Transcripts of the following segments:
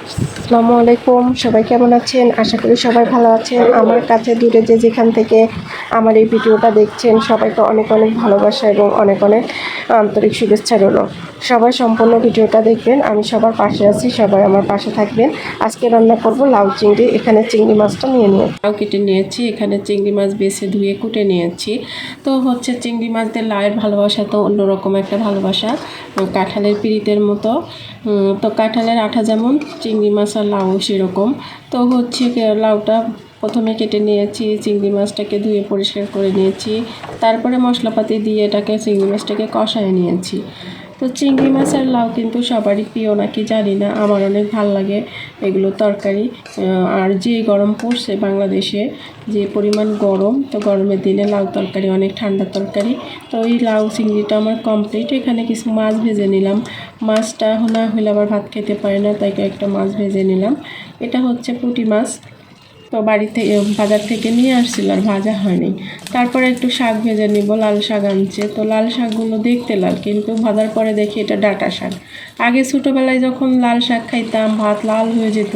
আসসালামু আলাইকুম, সবাই কেমন আছেন? আশা করি সবাই ভালো আছেন। আমার কাছে দূরে যেখান থেকে আমার এই ভিডিওটা দেখছেন সবাইকে অনেক অনেক ভালোবাসা এবং অনেক অনেক আন্তরিক শুভেচ্ছা রইল। সবাই সম্পূর্ণ ভিডিওটা দেখবেন। আমি সবার পাশে আছি, সবাই আমার পাশে থাকবেন। আজকে রান্না করব লাউ চিংড়ি। এখানে চিংড়ি মাছটা নিয়ে লাউ কেটে নিয়েছি, এখানে চিংড়ি মাছ বেছে ধুয়ে কুটে নিয়েছি। তো হচ্ছে চিংড়ি মাছদের লাউয়ের ভালোবাসা তো অন্যরকম একটা ভালোবাসা, কাঁঠালের পিরিতের মতো। তো কাঁঠালের আঠা যেমন, চিংড়ি মাছ আর লাউ সেরকম। তো হচ্ছে লাউটা প্রথমে কেটে নিয়েছি, চিংড়ি মাছটাকে ধুয়ে পরিষ্কার করে নিয়েছি, তারপরে মশলাপাতি দিয়ে এটাকে চিংড়ি মাছটাকে কষায় নিয়েছি। তো চিংড়ি মাছ আর লাউ কিন্তু সবারই প্রিয় নাকি জানি না, আমার অনেক ভাল লাগে এগুলো তরকারি। আর যে গরম পড়ছে বাংলাদেশে, যে পরিমাণ গরম, তো গরমের দিনে লাউ তরকারি অনেক ঠান্ডা তরকারি। তো এই লাউ চিংড়িটা আমার কমপ্লিট। এখানে কিছু মাছ ভেজে নিলাম। মাছটা না হলে আবার ভাত খেতে পারে না, তাই একটা মাছ ভেজে নিলাম। এটা হচ্ছে পুঁটি মাছ। তো বাড়ি থেকে বাজার থেকে নিয়ে আসছিল, আর ভাজা হয়নি। তারপরে একটু শাক ভেজে নিব, লাল শাক আনছে। তো লাল শাকগুলো দেখতে লাল, কিন্তু ভাজার পরে দেখি এটা ডাঁটা শাক। আগে ছোটোবেলায় যখন লাল শাক খাইতাম, ভাত লাল হয়ে যেত,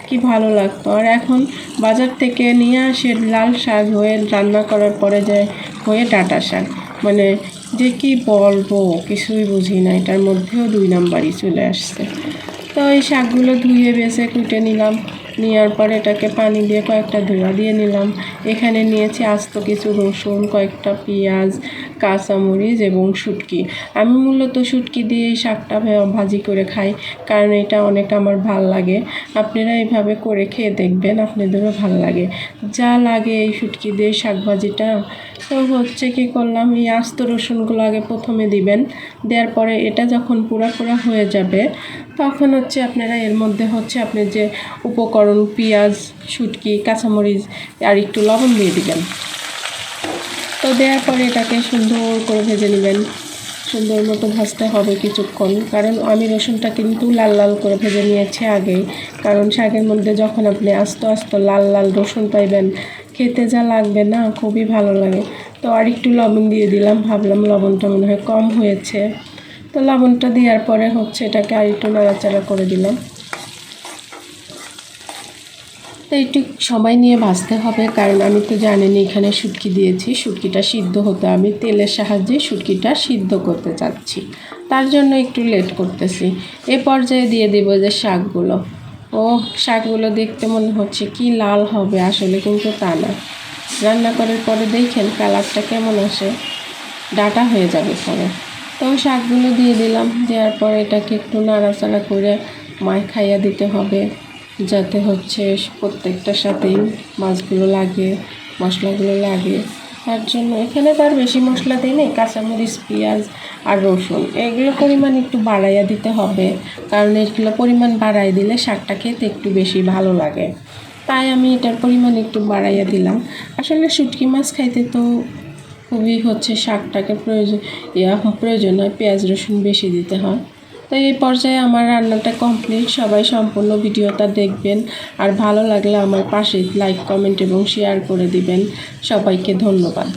কি ভালো লাগতো। আর এখন বাজার থেকে নিয়ে আসে লাল শাক হয়ে, রান্না করার পরে যায় হয়ে ডাঁটা শাক। মানে যে কি বলবো, কিছুই বুঝি না, এটার মধ্যেও 2 নাম্বারই চলে আসছে। তো এই শাকগুলো ধুয়ে বেছে কুটে নিলাম। নেওয়ার পর এটাকে পানি দিয়ে কয়েকটা ধোয়া দিয়ে নিলাম। এখানে নিয়েছি আস্ত কিছু রসুন, কয়েকটা পেঁয়াজ, কাঁচামরিচ এবং শুটকি। আমি মূলত শুটকি দিয়ে এই শাকটা ভাজি করে খাই, কারণ এটা অনেক আমার ভাল লাগে। আপনারা এইভাবে করে খেয়ে দেখবেন, আপনাদেরও ভাল লাগে। যা লাগে এই শুটকি দিয়ে শাক ভাজিটা। তো হচ্ছে কি করলাম, এই আস্ত রসুনগুলো আগে প্রথমে দিবেন। দেওয়ার পরে এটা যখন পুরা হয়ে যাবে, তখন হচ্ছে আপনারা এর মধ্যে হচ্ছে আপনার যে উপকরণ, পেঁয়াজ, শুটকি, কাঁচামরিচ আর একটু লবণ দিয়ে দিবেন। তো দেওয়ার পরে এটাকে সুন্দর করে ভেজে নেবেন। সুন্দর মতো ভাজতে হবে কিছুক্ষণ, কারণ আমি রসুনটা কিন্তু লাল লাল করে ভেজে নিয়েছি আগেই। কারণ শাকের মধ্যে যখন আপনি আস্ত আস্ত লাল লাল রসুন পাইবেন, খেতে যা লাগবে না, খুবই ভালো লাগে। তো আর একটু লবণ দিয়ে দিলাম, ভাবলাম লবণটা মনে হয় কম হয়েছে। তো লবণটা দেওয়ার পরে হচ্ছে এটাকে আর একটু নাড়াচাড়া করে দিলাম। তো একটু সময় নিয়ে ভাজতে হবে, কারণ আমি তো জানিনি এখানে শুটকি দিয়েছি। শুটকিটা সিদ্ধ হতে আমি তেলের সাহায্যে শুটকিটা সিদ্ধ করতে চাচ্ছি, তার জন্য একটু লেট করতেছি। এ পর্যায়ে দিয়ে দেবো যে শাকগুলো। ও শাকগুলো দেখতে মনে হচ্ছে কি লাল হবে, আসলে কিন্তু তা না। রান্না করার পরে দেখেন কালারটা কেমন আসে, ডাটা হয়ে যাবে পরে। তো শাকগুলো দিয়ে দিলাম। দেওয়ার পরে এটাকে একটু নাড়াচাড়া করে খাইয়া দিতে হবে, যাতে হচ্ছে প্রত্যেকটার সাথেই মাছগুলো লাগে, মশলাগুলো লাগে। তার জন্য এখানে তার বেশি মশলা দিই নেই, কাঁচামরিচ, পেঁয়াজ আর রসুন এগুলো পরিমাণ একটু বাড়াইয়া দিতে হবে, কারণ এগুলো পরিমাণ বাড়াই দিলে শাকটা খেতে একটু বেশি ভালো লাগে। তাই আমি এটার পরিমাণ একটু বাড়াইয়া দিলাম। আসলে শুটকি মাছ খাইতে তো খুবই হচ্ছে শাকটাকে প্রয়োজন হয়, পেঁয়াজ রসুন বেশি দিতে হয়। তো এই পর্যায়ে আমার রান্নাটা কমপ্লিট। সবাই সম্পূর্ণ ভিডিওটা দেখবেন, আর ভালো লাগলে আমার পাশে লাইক, কমেন্ট এবং শেয়ার করে দিবেন। সবাইকে ধন্যবাদ।